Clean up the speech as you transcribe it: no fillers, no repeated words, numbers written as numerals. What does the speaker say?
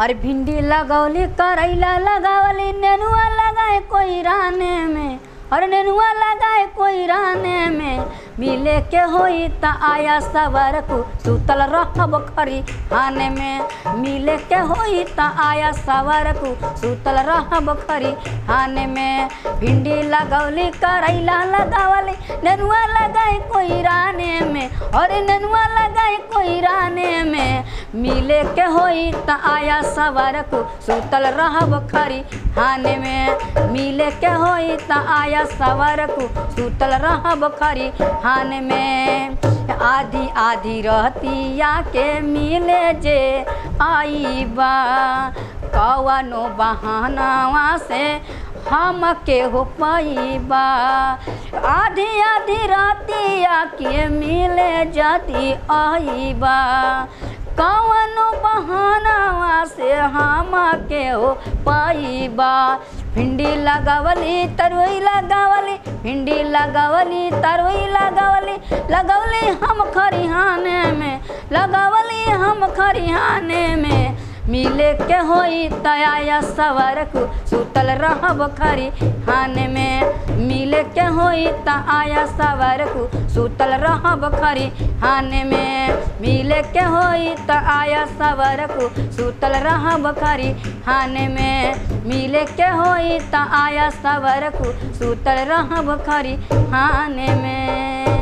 अरे भिंडी लगौली करैला लगावली नेनुआ लगाए कोई राने में, अरे नेनुआ लगाए कोई राने में। मिले के होई त आया सवर को सुतल रहब खरी हाने में। मिले के होई त आया सवर को सुतल रहब खरी हाने में। भिंडी लगौली करैला लगावली नेनुआ लगाए कोई राने में, अरे नेनुआ लगाए कोई राने में। मिले के होई त आया सवर को सुतल रहब खरी हाने में। मिले के होई त आया सवर को सुतल रहब खरी हाने में। आधी आधी रहतिया के मिले जे आई बा, कवनो बहानावा से हम के हो पाईबा। आधी आधी रहतिया के मिले जाती आई बा, कवनो बहानावा से हम के हो पाईबा। भिंडी लगावली तरुई लगावली, भिंडी लगावली तरुई लगावली, लगवली हम खरिहाने में, लगावली हम खरिहाने में। मिले के होई त आया सवर को सुतल रहब खरी हाने में। मिले के होई त आया सवर को सुतल रहब खरी हाने में। मिले के होई त आया सवर को सुतल रहब खरी हाने में। मिले के होई त आया सवर को सुतल रहब खरी हाने में।